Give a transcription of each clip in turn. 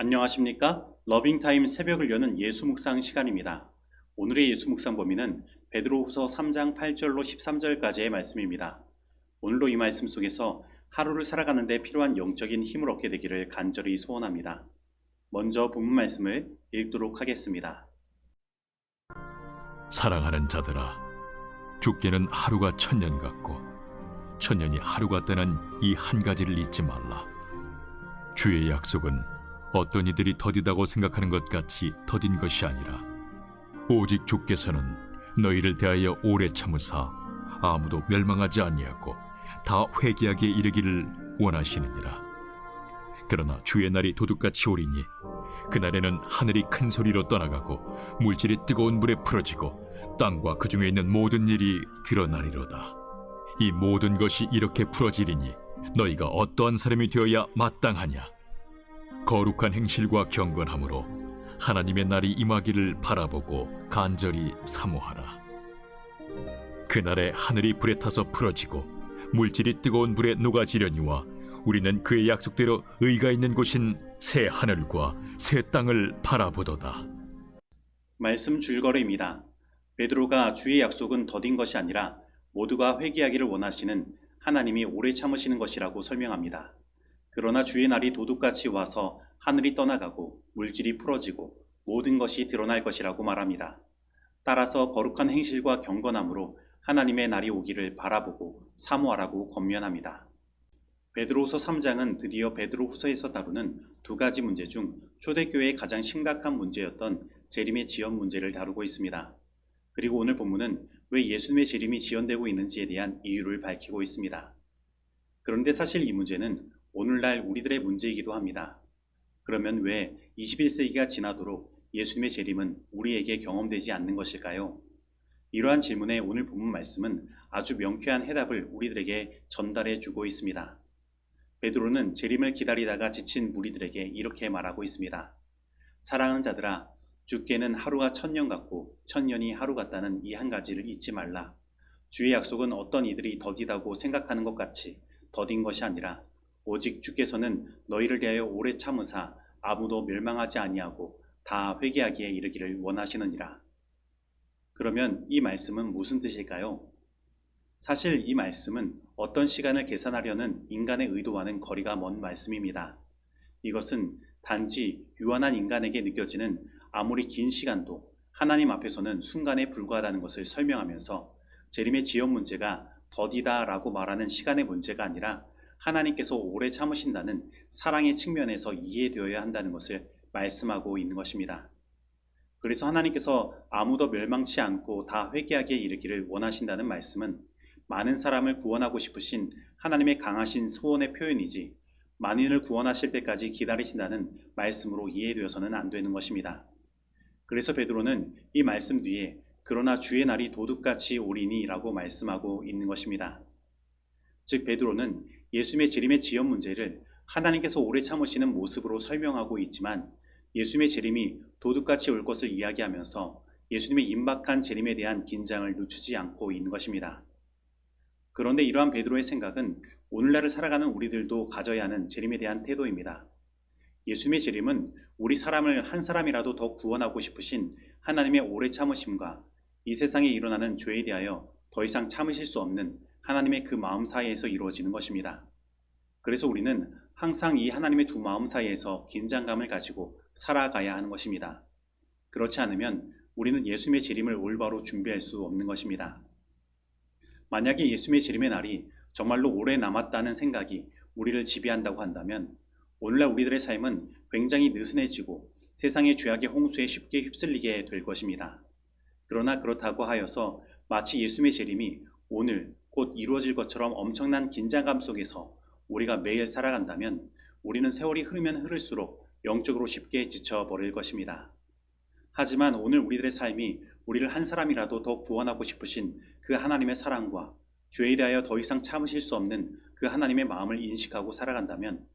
안녕하십니까? 러빙타임 새벽을 여는 예수 묵상 시간입니다. 오늘의 예수 묵상 범위는 베드로후서 3장 8절로 13절까지의 말씀입니다. 오늘도 이 말씀 속에서 하루를 살아가는 데 필요한 영적인 힘을 얻게 되기를 간절히 소원합니다. 먼저 본문 말씀을 읽도록 하겠습니다. 사랑하는 자들아, 죽게는 하루가 천년 같고 천년이 하루 같다는 이 한 가지를 잊지 말라. 주의 약속은 어떤 이들이 더디다고 생각하는 것 같이 더딘 것이 아니라 오직 주께서는 너희를 대하여 오래 참으사 아무도 멸망하지 아니하고 다 회개하기에 이르기를 원하시느니라. 그러나 주의 날이 도둑같이 오리니 그날에는 하늘이 큰 소리로 떠나가고 물질이 뜨거운 불에 풀어지고 땅과 그 중에 있는 모든 일이 드러나리로다. 이 모든 것이 이렇게 풀어지리니 너희가 어떠한 사람이 되어야 마땅하냐? 거룩한 행실과 경건함으로 하나님의 날이 임하기를 바라보고 간절히 사모하라. 그날에 하늘이 불에 타서 풀어지고 물질이 뜨거운 불에 녹아지려니와 우리는 그의 약속대로 의가 있는 곳인 새 하늘과 새 땅을 바라보도다. 말씀 줄거리입니다. 베드로가 주의 약속은 더딘 것이 아니라 모두가 회개하기를 원하시는 하나님이 오래 참으시는 것이라고 설명합니다. 그러나 주의 날이 도둑같이 와서 하늘이 떠나가고 물질이 풀어지고 모든 것이 드러날 것이라고 말합니다. 따라서 거룩한 행실과 경건함으로 하나님의 날이 오기를 바라보고 사모하라고 권면합니다. 베드로후서 3장은 드디어 베드로후서에서 다루는 두 가지 문제 중 초대교회의 가장 심각한 문제였던 재림의 지연 문제를 다루고 있습니다. 그리고 오늘 본문은 왜 예수님의 재림이 지연되고 있는지에 대한 이유를 밝히고 있습니다. 그런데 사실 이 문제는 오늘날 우리들의 문제이기도 합니다. 그러면 왜 21세기가 지나도록 예수님의 재림은 우리에게 경험되지 않는 것일까요? 이러한 질문에 오늘 본문 말씀은 아주 명쾌한 해답을 우리들에게 전달해 주고 있습니다. 베드로는 재림을 기다리다가 지친 무리들에게 이렇게 말하고 있습니다. 사랑하는 자들아, 주께는 하루가 천년 같고 천년이 하루 같다는 이 한 가지를 잊지 말라. 주의 약속은 어떤 이들이 더디다고 생각하는 것 같이 더딘 것이 아니라 오직 주께서는 너희를 대하여 오래 참으사 아무도 멸망하지 아니하고 다 회개하기에 이르기를 원하시느니라. 그러면 이 말씀은 무슨 뜻일까요? 사실 이 말씀은 어떤 시간을 계산하려는 인간의 의도와는 거리가 먼 말씀입니다. 이것은 단지 유한한 인간에게 느껴지는 아무리 긴 시간도 하나님 앞에서는 순간에 불과하다는 것을 설명하면서 재림의 지연 문제가 더디다라고 말하는 시간의 문제가 아니라 하나님께서 오래 참으신다는 사랑의 측면에서 이해되어야 한다는 것을 말씀하고 있는 것입니다. 그래서 하나님께서 아무도 멸망치 않고 다 회개하기에 이르기를 원하신다는 말씀은 많은 사람을 구원하고 싶으신 하나님의 강하신 소원의 표현이지 만인을 구원하실 때까지 기다리신다는 말씀으로 이해되어서는 안 되는 것입니다. 그래서 베드로는 이 말씀 뒤에 그러나 주의 날이 도둑같이 오리니 라고 말씀하고 있는 것입니다. 즉 베드로는 예수님의 재림의 지연 문제를 하나님께서 오래 참으시는 모습으로 설명하고 있지만 예수님의 재림이 도둑같이 올 것을 이야기하면서 예수님의 임박한 재림에 대한 긴장을 늦추지 않고 있는 것입니다. 그런데 이러한 베드로의 생각은 오늘날을 살아가는 우리들도 가져야 하는 재림에 대한 태도입니다. 예수님의 재림은 우리 사람을 한 사람이라도 더 구원하고 싶으신 하나님의 오래 참으심과 이 세상에 일어나는 죄에 대하여 더 이상 참으실 수 없는 하나님의 그 마음 사이에서 이루어지는 것입니다. 그래서 우리는 항상 이 하나님의 두 마음 사이에서 긴장감을 가지고 살아가야 하는 것입니다. 그렇지 않으면 우리는 예수님의 재림을 올바로 준비할 수 없는 것입니다. 만약에 예수님의 재림의 날이 정말로 오래 남았다는 생각이 우리를 지배한다고 한다면 오늘날 우리들의 삶은 굉장히 느슨해지고 세상의 죄악의 홍수에 쉽게 휩쓸리게 될 것입니다. 그러나 그렇다고 하여서 마치 예수님의 재림이 오늘 곧 이루어질 것처럼 엄청난 긴장감 속에서 우리가 매일 살아간다면 우리는 세월이 흐르면 흐를수록 영적으로 쉽게 지쳐버릴 것입니다. 하지만 오늘 우리들의 삶이 우리를 한 사람이라도 더 구원하고 싶으신 그 하나님의 사랑과 죄에 대하여 더 이상 참으실 수 없는 그 하나님의 마음을 인식하고 살아간다면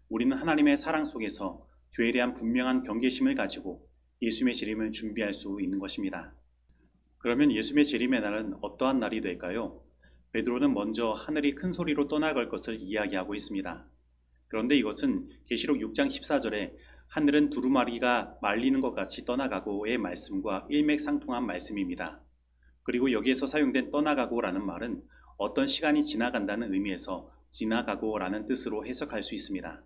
우리는 하나님의 사랑 속에서 죄에 대한 분명한 경계심을 가지고 예수님의 재림을 준비할 수 있는 것입니다. 그러면 예수님의 재림의 날은 어떠한 날이 될까요? 베드로는 먼저 하늘이 큰 소리로 떠나갈 것을 이야기하고 있습니다. 그런데 이것은 계시록 6장 14절에 하늘은 두루마리가 말리는 것 같이 떠나가고의 말씀과 일맥상통한 말씀입니다. 그리고 여기에서 사용된 떠나가고라는 말은 어떤 시간이 지나간다는 의미에서 지나가고라는 뜻으로 해석할 수 있습니다.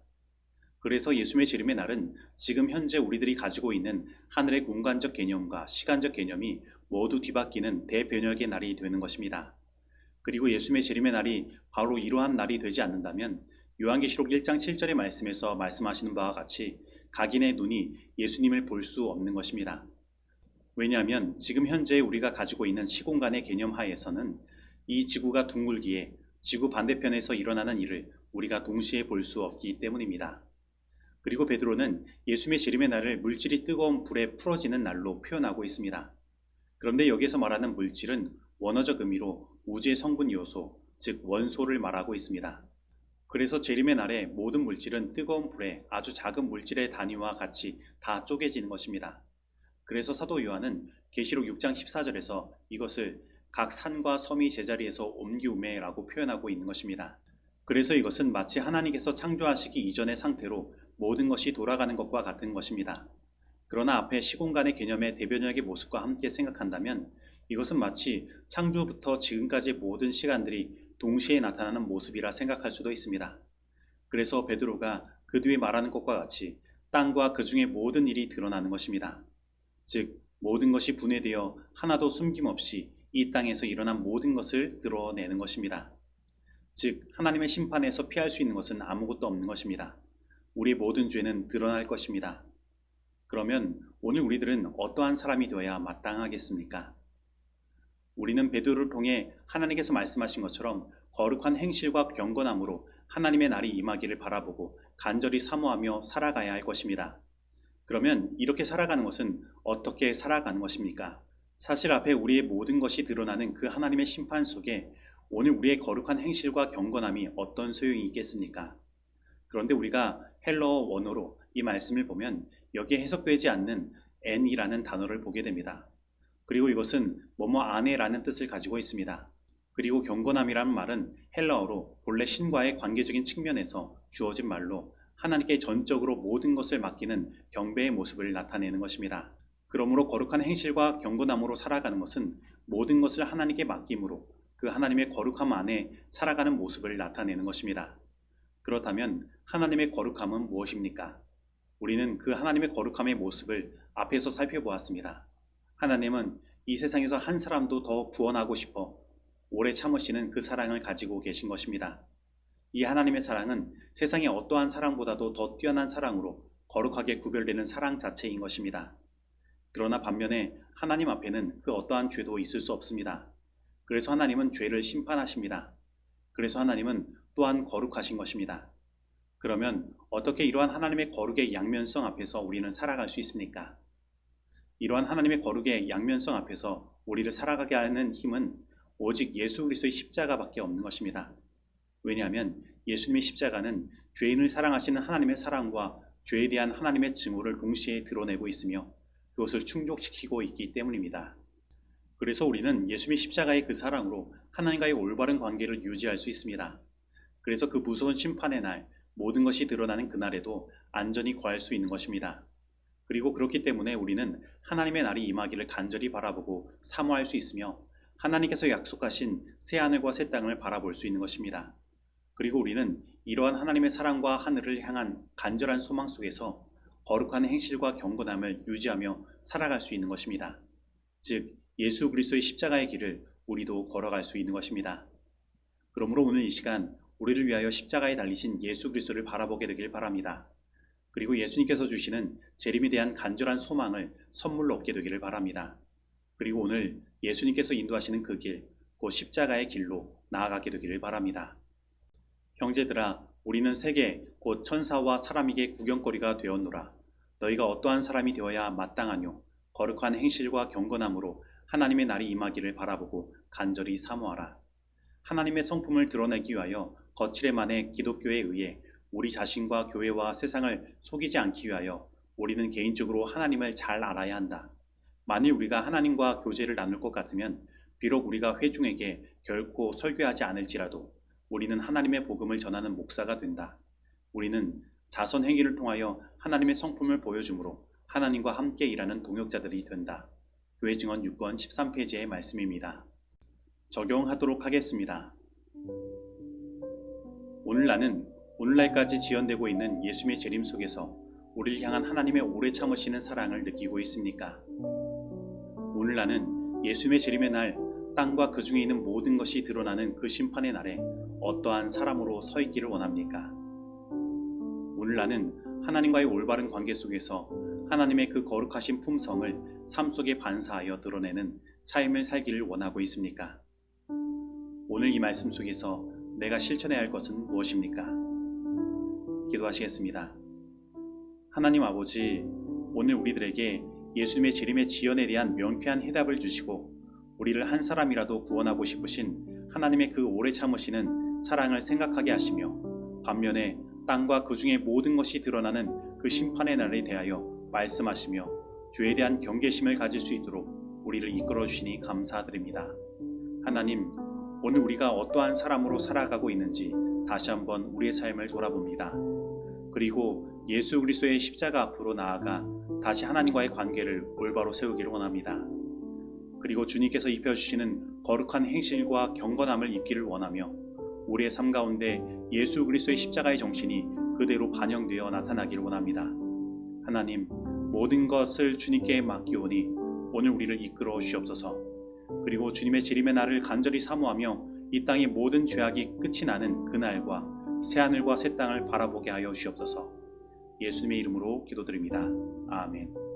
그래서 예수님의 재림의 날은 지금 현재 우리들이 가지고 있는 하늘의 공간적 개념과 시간적 개념이 모두 뒤바뀌는 대변혁의 날이 되는 것입니다. 그리고 예수님의 재림의 날이 바로 이러한 날이 되지 않는다면 요한계시록 1장 7절의 말씀에서 말씀하시는 바와 같이 각인의 눈이 예수님을 볼 수 없는 것입니다. 왜냐하면 지금 현재 우리가 가지고 있는 시공간의 개념 하에서는 이 지구가 둥글기에 지구 반대편에서 일어나는 일을 우리가 동시에 볼 수 없기 때문입니다. 그리고 베드로는 예수님의 재림의 날을 물질이 뜨거운 불에 풀어지는 날로 표현하고 있습니다. 그런데 여기에서 말하는 물질은 원어적 의미로 우주의 성분 요소, 즉 원소를 말하고 있습니다. 그래서 재림의 날에 모든 물질은 뜨거운 불에 아주 작은 물질의 단위와 같이 다 쪼개지는 것입니다. 그래서 사도 요한은 계시록 6장 14절에서 이것을 각 산과 섬이 제자리에서 옮기우매라고 표현하고 있는 것입니다. 그래서 이것은 마치 하나님께서 창조하시기 이전의 상태로 모든 것이 돌아가는 것과 같은 것입니다. 그러나 앞에 시공간의 개념의 대변혁의 모습과 함께 생각한다면 이것은 마치 창조부터 지금까지의 모든 시간들이 동시에 나타나는 모습이라 생각할 수도 있습니다. 그래서 베드로가 그 뒤에 말하는 것과 같이 땅과 그 중에 모든 일이 드러나는 것입니다. 즉 모든 것이 분해되어 하나도 숨김없이 이 땅에서 일어난 모든 것을 드러내는 것입니다. 즉 하나님의 심판에서 피할 수 있는 것은 아무것도 없는 것입니다. 우리의 모든 죄는 드러날 것입니다. 그러면 오늘 우리들은 어떠한 사람이 되어야 마땅하겠습니까? 우리는 베드로를 통해 하나님께서 말씀하신 것처럼 거룩한 행실과 경건함으로 하나님의 날이 임하기를 바라보고 간절히 사모하며 살아가야 할 것입니다. 그러면 이렇게 살아가는 것은 어떻게 살아가는 것입니까? 사실 앞에 우리의 모든 것이 드러나는 그 하나님의 심판 속에 오늘 우리의 거룩한 행실과 경건함이 어떤 소용이 있겠습니까? 그런데 우리가 헬러어 원어로 이 말씀을 보면 여기에 해석되지 않는 n이라는 단어를 보게 됩니다. 그리고 이것은 뭐뭐 안에라는 뜻을 가지고 있습니다. 그리고 경건함이라는 말은 헬라어로 본래 신과의 관계적인 측면에서 주어진 말로 하나님께 전적으로 모든 것을 맡기는 경배의 모습을 나타내는 것입니다. 그러므로 거룩한 행실과 경건함으로 살아가는 것은 모든 것을 하나님께 맡김으로 그 하나님의 거룩함 안에 살아가는 모습을 나타내는 것입니다. 그렇다면 하나님의 거룩함은 무엇입니까? 우리는 그 하나님의 거룩함의 모습을 앞에서 살펴보았습니다. 하나님은 이 세상에서 한 사람도 더 구원하고 싶어 오래 참으시는 그 사랑을 가지고 계신 것입니다. 이 하나님의 사랑은 세상의 어떠한 사랑보다도 더 뛰어난 사랑으로 거룩하게 구별되는 사랑 자체인 것입니다. 그러나 반면에 하나님 앞에는 그 어떠한 죄도 있을 수 없습니다. 그래서 하나님은 죄를 심판하십니다. 그래서 하나님은 또한 거룩하신 것입니다. 그러면 어떻게 이러한 하나님의 거룩의 양면성 앞에서 우리는 살아갈 수 있습니까? 이러한 하나님의 거룩의 양면성 앞에서 우리를 살아가게 하는 힘은 오직 예수 그리스도의 십자가밖에 없는 것입니다. 왜냐하면 예수님의 십자가는 죄인을 사랑하시는 하나님의 사랑과 죄에 대한 하나님의 증오를 동시에 드러내고 있으며 그것을 충족시키고 있기 때문입니다. 그래서 우리는 예수님의 십자가의 그 사랑으로 하나님과의 올바른 관계를 유지할 수 있습니다. 그래서 그 무서운 심판의 날, 모든 것이 드러나는 그날에도 안전히 거할 수 있는 것입니다. 그리고 그렇기 때문에 우리는 하나님의 날이 임하기를 간절히 바라보고 사모할 수 있으며 하나님께서 약속하신 새 하늘과 새 땅을 바라볼 수 있는 것입니다. 그리고 우리는 이러한 하나님의 사랑과 하늘을 향한 간절한 소망 속에서 거룩한 행실과 경건함을 유지하며 살아갈 수 있는 것입니다. 즉 예수 그리스도의 십자가의 길을 우리도 걸어갈 수 있는 것입니다. 그러므로 오늘 이 시간 우리를 위하여 십자가에 달리신 예수 그리스도를 바라보게 되길 바랍니다. 그리고 예수님께서 주시는 재림에 대한 간절한 소망을 선물로 얻게 되기를 바랍니다. 그리고 오늘 예수님께서 인도하시는 그 길, 곧 십자가의 길로 나아가게 되기를 바랍니다. 형제들아, 우리는 세계 곧 천사와 사람에게 구경거리가 되었노라. 너희가 어떠한 사람이 되어야 마땅하뇨? 거룩한 행실과 경건함으로 하나님의 날이 임하기를 바라보고 간절히 사모하라. 하나님의 성품을 드러내기 위하여 거칠에만의 기독교에 의해 우리 자신과 교회와 세상을 속이지 않기 위하여 우리는 개인적으로 하나님을 잘 알아야 한다. 만일 우리가 하나님과 교제를 나눌 것 같으면 비록 우리가 회중에게 결코 설교하지 않을지라도 우리는 하나님의 복음을 전하는 목사가 된다. 우리는 자선 행위를 통하여 하나님의 성품을 보여주므로 하나님과 함께 일하는 동역자들이 된다. 교회 증언 6권 13페이지의 말씀입니다. 적용하도록 하겠습니다. 오늘 나는 오늘날까지 지연되고 있는 예수님의 재림 속에서 우리를 향한 하나님의 오래 참으시는 사랑을 느끼고 있습니까? 오늘 나는 예수님의 재림의 날 땅과 그 중에 있는 모든 것이 드러나는 그 심판의 날에 어떠한 사람으로 서 있기를 원합니까? 오늘 나는 하나님과의 올바른 관계 속에서 하나님의 그 거룩하신 품성을 삶 속에 반사하여 드러내는 삶을 살기를 원하고 있습니까? 오늘 이 말씀 속에서 내가 실천해야 할 것은 무엇입니까? 기도하시겠습니다. 하나님 아버지, 오늘 우리들에게 예수님의 재림의 지연에 대한 명쾌한 해답을 주시고 우리를 한 사람이라도 구원하고 싶으신 하나님의 그 오래 참으시는 사랑을 생각하게 하시며 반면에 땅과 그 중에 모든 것이 드러나는 그 심판의 날에 대하여 말씀하시며 죄에 대한 경계심을 가질 수 있도록 우리를 이끌어 주시니 감사드립니다. 하나님, 오늘 우리가 어떠한 사람으로 살아가고 있는지 다시 한번 우리의 삶을 돌아봅니다. 그리고 예수 그리스도의 십자가 앞으로 나아가 다시 하나님과의 관계를 올바로 세우기를 원합니다. 그리고 주님께서 입혀주시는 거룩한 행실과 경건함을 입기를 원하며 우리의 삶 가운데 예수 그리스도의 십자가의 정신이 그대로 반영되어 나타나기를 원합니다. 하나님, 모든 것을 주님께 맡기오니 오늘 우리를 이끌어 주시옵소서. 그리고 주님의 재림의 날을 간절히 사모하며 이 땅의 모든 죄악이 끝이 나는 그날과 새하늘과 새 땅을 바라보게 하여 주시옵소서. 예수님의 이름으로 기도드립니다. 아멘.